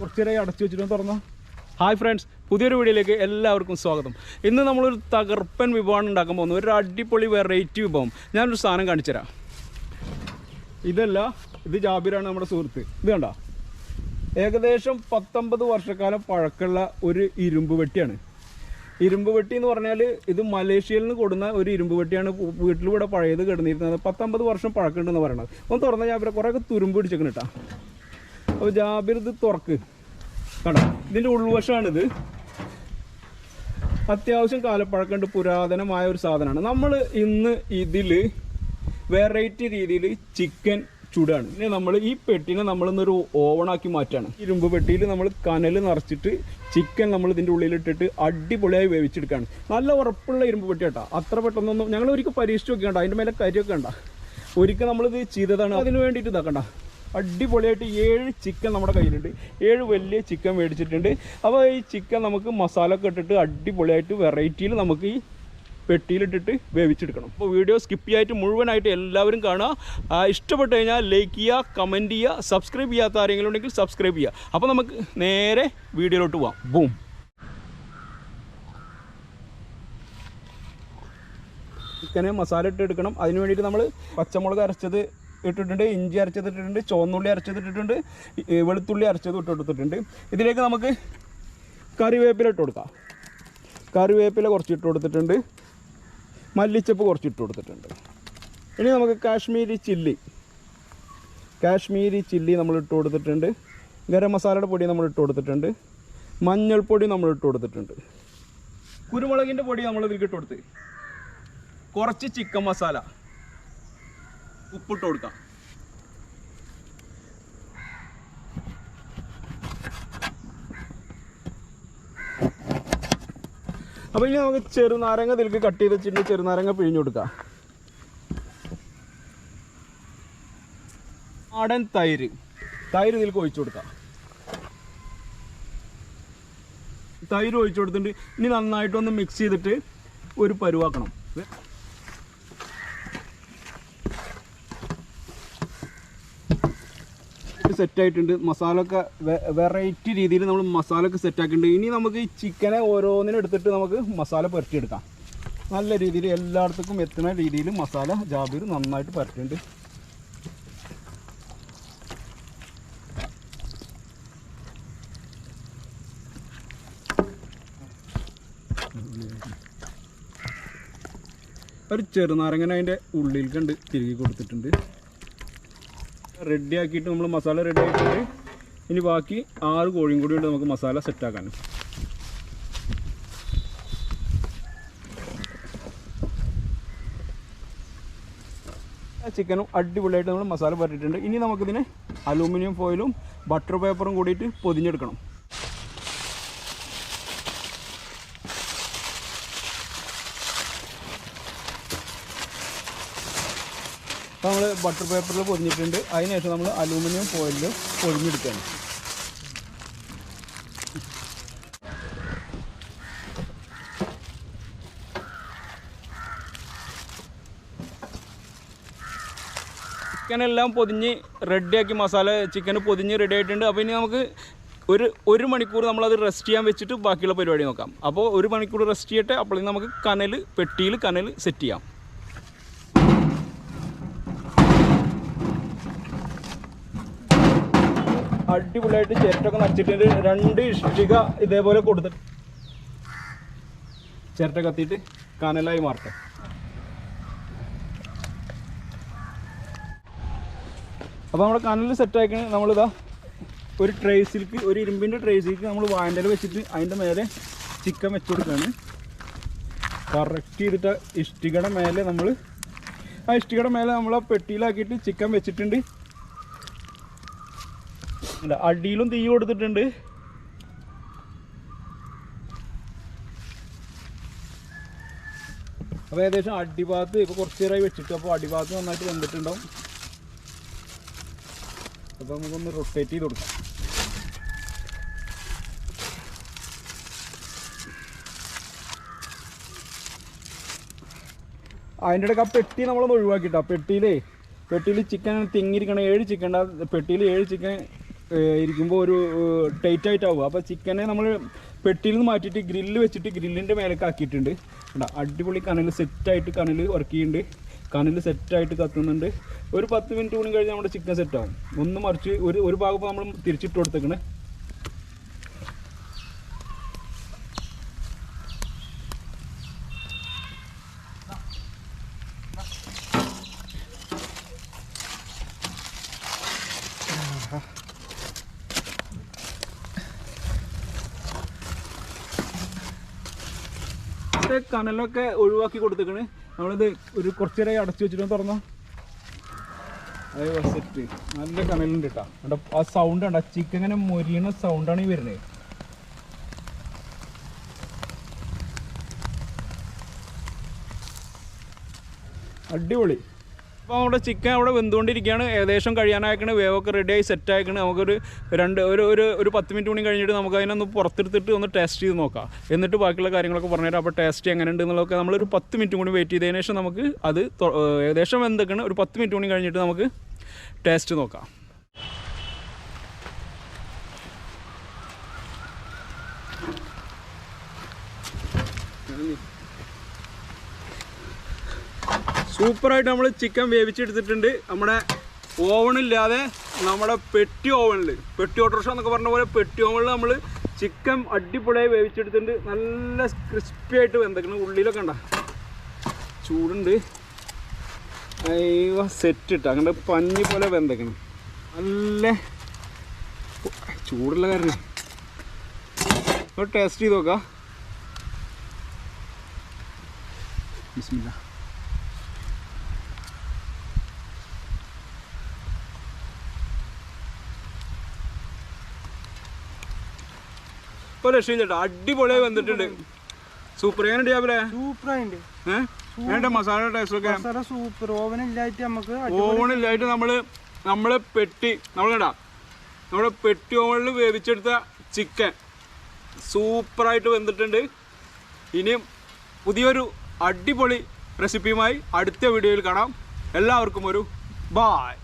കുറച്ച് നേരം അടച്ചു വെച്ചിട്ട് തുറന്നോ. ഹായ് ഫ്രണ്ട്സ്, പുതിയൊരു വീഡിയോയിലേക്ക് എല്ലാവർക്കും സ്വാഗതം. ഇന്ന് നമ്മളൊരു തകർപ്പൻ വിഭവമാണ് ഉണ്ടാക്കാൻ പോകുന്നത്. ഒരു അടിപൊളി വെറൈറ്റി വിഭവം. ഞാനൊരു സാധനം കാണിച്ചു തരാം. ഇതല്ല, ഇത് ജാബിറാണ്, നമ്മുടെ സുഹൃത്ത്. ഇത് കണ്ടോ, ഏകദേശം 19 വർഷക്കാലം പഴക്കമുള്ള ഒരു ഇരുമ്പ് വെട്ടിയാണ്. ഇരുമ്പ് വെട്ടി എന്ന് പറഞ്ഞാൽ ഇത് മലേഷ്യയിൽ നിന്ന് കൊടുന്ന ഒരു ഇരുമ്പ് വെട്ടിയാണ്. വീട്ടിലൂടെ പഴയത് കിടന്നിരുന്നത്. 19 വർഷം പഴക്കമുണ്ടെന്ന് പറയണത്. ഒന്ന് തുറന്ന ജാബിറെ കുറേയൊക്കെ തുരുമ്പ് പിടിച്ചേക്കണം കേട്ടോ. അപ്പോൾ ജാബിർ ഇത് തുറക്ക് കണ്ടോ, ഇതിൻ്റെ ഉൾവശമാണിത്. അത്യാവശ്യം കാലപ്പഴക്കമുണ്ട്, പുരാതനമായ ഒരു സാധനമാണ്. നമ്മൾ ഇന്ന് ഇതിൽ വെറൈറ്റി രീതിയിൽ ചിക്കൻ ചൂടാണ്. ഇനി നമ്മൾ ഈ പെട്ടിനെ നമ്മളിന്നൊരു ഓവണാക്കി മാറ്റാണ്. ഇരുമ്പ് പെട്ടിയിൽ നമ്മൾ കനൽ നിറച്ചിട്ട് ചിക്കൻ നമ്മൾ ഇതിൻ്റെ ഉള്ളിലിട്ടിട്ട് അടിപൊളിയായി വേവിച്ചെടുക്കുകയാണ്. നല്ല ഉറപ്പുള്ള ഇരുമ്പ് പെട്ടി കേട്ടോ. അത്ര പെട്ടെന്നൊന്നും ഞങ്ങൾ ഒരിക്കൽ പരീക്ഷിച്ച് നോക്കിക്കണ്ട. അതിൻ്റെ മേലെ കരിയൊക്കെ ഉണ്ട. ഒരിക്കൽ നമ്മളിത് ചെയ്തതാണ്. അതിന് വേണ്ടിയിട്ട് ഇതാക്കണ്ട. അടിപൊളിയായിട്ട് 7 ചിക്കൻ നമ്മുടെ കയ്യിലുണ്ട്. 7 വലിയ ചിക്കൻ മേടിച്ചിട്ടുണ്ട്. അപ്പോൾ ഈ ചിക്കൻ നമുക്ക് മസാല ഒക്കെ ഇട്ടിട്ട് അടിപൊളിയായിട്ട് വെറൈറ്റിയിൽ നമുക്ക് ഈ പെട്ടിയിലിട്ടിട്ട് വേവിച്ചെടുക്കണം. അപ്പോൾ വീഡിയോ സ്കിപ്പ് ചെയ്യായിട്ട് മുഴുവനായിട്ട് എല്ലാവരും കാണുക. ഇഷ്ടപ്പെട്ട് കഴിഞ്ഞാൽ ലൈക്ക് ചെയ്യുക, കമൻറ്റ് ചെയ്യുക. സബ്സ്ക്രൈബ് ചെയ്യാത്ത ആരെങ്കിലും ഉണ്ടെങ്കിൽ സബ്സ്ക്രൈബ് ചെയ്യുക. അപ്പോൾ നമുക്ക് നേരെ വീഡിയോയിലോട്ട് പോവാം. ബൂം. ചിക്കനെ മസാല ഇട്ട് എടുക്കണം. അതിന് വേണ്ടിയിട്ട് നമ്മൾ പച്ചമുളക് അരച്ചത് ഇട്ടിട്ടുണ്ട്, ഇഞ്ചി അരച്ചത് ഇട്ടിട്ടുണ്ട്, ചുവന്നുള്ളി അരച്ചത് ഇട്ടിട്ടുണ്ട്, വെളുത്തുള്ളി അരച്ചത് ഇട്ടെടുത്തിട്ടുണ്ട്. ഇതിലേക്ക് നമുക്ക് കറിവേപ്പില ഇട്ട് കൊടുക്കാം. കറിവേപ്പില കുറച്ച് ഇട്ട് കൊടുത്തിട്ടുണ്ട്, മല്ലിച്ചപ്പ് കുറച്ച് ഇട്ട് കൊടുത്തിട്ടുണ്ട്. ഇനി നമുക്ക് കാശ്മീരി ചില്ലി നമ്മൾ ഇട്ട് കൊടുത്തിട്ടുണ്ട്. ഗരം മസാലയുടെ പൊടി നമ്മൾ ഇട്ട് കൊടുത്തിട്ടുണ്ട്. മഞ്ഞൾപ്പൊടി നമ്മൾ ഇട്ട് കൊടുത്തിട്ടുണ്ട്. കുരുമുളകിൻ്റെ പൊടി നമ്മൾ ഇതിലേക്ക് ഇട്ട് കൊടുത്ത്, കുറച്ച് ചിക്കൻ മസാല, ഉപ്പിട്ട് കൊടുക്കാം. അപ്പോൾ ഇനി നമുക്ക് ചെറുനാരങ്ങ ഇതിലേക്ക് കട്ട് ചെയ്ത് വെച്ചിട്ട് ചെറുനാരങ്ങ പിഴിഞ്ഞു കൊടുക്കാം. നാടൻ തൈര് ഇതിലേക്ക് ഒഴിച്ചു കൊടുക്കാം. തൈര് ഒഴിച്ചു കൊടുത്തിട്ട് ഇനി നന്നായിട്ടൊന്ന് മിക്സ് ചെയ്തിട്ട് ഒരു പരുവാക്കണം. സെറ്റായിട്ടുണ്ട്. മസാല ഒക്കെ വെറൈറ്റി രീതിയിൽ നമ്മൾ മസാല ഒക്കെ സെറ്റാക്കിയിട്ടുണ്ട്. ഇനി നമുക്ക് ഈ ചിക്കനെ ഓരോന്നിനും എടുത്തിട്ട് നമുക്ക് മസാല പുരട്ടിയെടുക്കാം. നല്ല രീതിയിൽ എല്ലായിടത്തേക്കും എത്തുന്ന രീതിയിൽ മസാല ജാബിർ നന്നായിട്ട് പുരട്ടിയിട്ടുണ്ട്. ഒരു ചെറുനാരങ്ങനെ അതിൻ്റെ ഉള്ളിൽ കണ്ട് തിരികെ കൊടുത്തിട്ടുണ്ട്. റെഡി ആക്കിയിട്ട് നമ്മൾ മസാല റെഡി ആക്കിയിട്ട് ഇനി ബാക്കി 6 കോഴിയും കൂടി ഉണ്ട് നമുക്ക് മസാല സെറ്റാക്കാനും. ചിക്കനും അടിപൊളിയായിട്ട് നമ്മൾ മസാല പറ്റിയിട്ടുണ്ട്. ഇനി നമുക്കിതിന് അലൂമിനിയം ഫോയിലും ബട്ടർ പേപ്പറും കൂടിയിട്ട് പൊതിഞ്ഞെടുക്കണം. അപ്പോൾ നമ്മൾ ബട്ടർ പേപ്പറിൽ പൊതിഞ്ഞിട്ടുണ്ട്. അതിനുശേഷം നമ്മൾ അലൂമിനിയം ഫോയിലിൽ പൊതിഞ്ഞെടുക്കുകയാണ്. ചിക്കനെല്ലാം പൊതിഞ്ഞ് റെഡിയാക്കി, മസാല ചിക്കന് പൊതിഞ്ഞ് റെഡി ആയിട്ടുണ്ട്. അപ്പോൾ ഇനി നമുക്ക് ഒരു മണിക്കൂർ നമ്മളത് റെസ്റ്റ് ചെയ്യാൻ വെച്ചിട്ട് ബാക്കിയുള്ള പരിപാടി നോക്കാം. അപ്പോൾ 1 മണിക്കൂർ റെസ്റ്റ് ചെയ്യട്ടെ. അപ്പോൾ നമുക്ക് പെട്ടിയിൽ കനൽ സെറ്റ് ചെയ്യാം. അടിപൊളിയായിട്ട് ചിരട്ടൊക്കെ നിറച്ചിട്ടുണ്ട്. 2 ഇഷ്ടിക ഇതേപോലെ കൊടുത്തിട്ട് ചിരട്ട കത്തിയിട്ട് കനലായി മാറട്ടെ. അപ്പോൾ നമ്മുടെ കനൽ സെറ്റാക്കി നമ്മളിതാ ഒരു ട്രേസിലേക്ക്, ഒരു ഇരുമ്പിൻ്റെ ട്രേസിലേക്ക് നമ്മൾ വാഴൻ്റെ വെച്ചിട്ട് അതിൻ്റെ മേലെ ചിക്കൻ വെച്ച് കൊടുക്കുകയാണ്. കറക്റ്റ് ചെയ്തിട്ട് ഇഷ്ടികയുടെ മേലെ നമ്മൾ ആ പെട്ടിയിലാക്കിയിട്ട് ചിക്കൻ വെച്ചിട്ടുണ്ട്. അടിയിലും തീ കൊടുത്തിട്ടുണ്ട്. അപ്പോൾ ഏകദേശം അടിഭാഗത്ത് ഇപ്പോൾ കുറച്ച് നേരമായി വെച്ചിട്ട്, അപ്പോൾ അടിഭാഗത്ത് നന്നായിട്ട് വെന്തിട്ടുണ്ടാവും. അപ്പോൾ നമുക്കൊന്ന് റൊട്ടേറ്റ് ചെയ്ത് കൊടുക്കാം. അതിൻ്റെ ഇടയ്ക്ക് ആ പെട്ടി നമ്മളൊന്ന് ഒഴിവാക്കിയിട്ടാണ്. പെട്ടിയിൽ ചിക്കൻ തിങ്ങിയിരിക്കണം. 7 ചിക്കൻ ഉണ്ട്. പെട്ടിയിൽ 7 ചിക്കൻ ഇരിക്കുമ്പോൾ ഒരു ടൈറ്റായിട്ടാവുക. അപ്പോൾ ചിക്കനെ നമ്മൾ പെട്ടിയിൽ നിന്ന് മാറ്റിയിട്ട് ഗ്രില്ല് വെച്ചിട്ട് ഗ്രില്ലിൻ്റെ മേലേക്ക് ആക്കിയിട്ടുണ്ട്. അടിപൊളി കനൽ സെറ്റായിട്ട് കനൽ വർക്ക് ചെയ്യുന്നുണ്ട്. കനൽ സെറ്റായിട്ട് കത്തുന്നുണ്ട്. ഒരു 10 മിനിറ്റ് കൂടി കഴിഞ്ഞ് നമ്മുടെ ചിക്കൻ സെറ്റാവും. ഒന്ന് മറിച്ച് ഒരു ഭാഗം നമ്മൾ തിരിച്ചിട്ട് കൊടുത്തേക്കണേ. കനലൊക്കെ ഒഴിവാക്കി കൊടുത്തേക്കണ്. നമ്മളിത് ഒരു കുറച്ച് നേരം അടച്ചു വെച്ചിട്ട് തുറന്നോ. അത് സെറ്റ് നല്ല കനലുണ്ട് കേട്ടോ. ആ സൗണ്ട് ഉണ്ട്, ചിക്കൻ ഇങ്ങനെ മൊരിയണ സൗണ്ടാണ് ഈ വരുന്നത്. അടിപൊളി. അപ്പോൾ നമ്മുടെ ചിക്കൻ അവിടെ വെന്തുകൊണ്ടിരിക്കുകയാണ്. ഏകദേശം കഴിയാനായിക്കണ്. വേവൊക്കെ റെഡി ആയി സെറ്റ് ആയിക്കണ്. നമുക്കൊരു ഒരു 10 മിനിറ്റ് കൂടി കഴിഞ്ഞിട്ട് നമുക്ക് അതിനൊന്ന് പുറത്തെടുത്തിട്ട് ഒന്ന് ടേസ്റ്റ് ചെയ്ത് നോക്കാം. എന്നിട്ട് ബാക്കിയുള്ള കാര്യങ്ങളൊക്കെ പറഞ്ഞുതരാം. അപ്പോൾ ടേസ്റ്റ് എങ്ങനെയുണ്ട് എന്നുള്ളതൊക്കെ നമ്മളൊരു 10 മിനിറ്റ് കൂടി വെയിറ്റ് ചെയ്തതിന് ശേഷം നമുക്ക് അത് ഏകദേശം വെന്തൊക്കെയാണ്. ഒരു 10 മിനിറ്റ് കൂടി കഴിഞ്ഞിട്ട് നമുക്ക് ടേസ്റ്റ് നോക്കാം. സൂപ്പറായിട്ട് നമ്മൾ ചിക്കൻ വേവിച്ചെടുത്തിട്ടുണ്ട്. നമ്മുടെ ഓവണില്ലാതെ നമ്മുടെ പെട്ടി ഓവണിൽ, പെട്ടി ഓട്ടോറിക്ഷ എന്നൊക്കെ പറഞ്ഞ പോലെ പെട്ടി ഓവണിൽ നമ്മൾ ചിക്കൻ അടിപൊളിയായി വേവിച്ചെടുത്തിട്ടുണ്ട്. നല്ല ക്രിസ്പി ആയിട്ട് വെന്തക്കണം. ഉള്ളിലൊക്കെ ഉണ്ട ചൂടുണ്ട്. സെറ്റ് ഇട്ട അങ്ങനെ പഞ്ഞി പോലെ വെന്തക്കണം. നല്ല ചൂടുള്ള കാരണം ടേസ്റ്റ് ചെയ്ത് നോക്കാം. ബിസ്മില്ലാ. ഇപ്പോൾ രക്ഷയില്ല, അടിപൊളിയായി വന്നിട്ടുണ്ട്. സൂപ്പർ. എങ്ങനെ ഡിയാബിലെ സൂപ്പറായിട്ട് മസാല ടേസ്റ്റൊക്കെ സൂപ്പർ. ഓവണില്ലായിട്ട് നമ്മള് പെട്ടി നമ്മുടെ പെട്ടി ഓവണിൽ വേവിച്ചെടുത്ത ചിക്കൻ സൂപ്പറായിട്ട് വെന്തിട്ടുണ്ട്. ഇനിയും പുതിയൊരു അടിപൊളി റെസിപ്പിയുമായി അടുത്ത വീഡിയോയിൽ കാണാം. എല്ലാവർക്കും ഒരു ബായ്.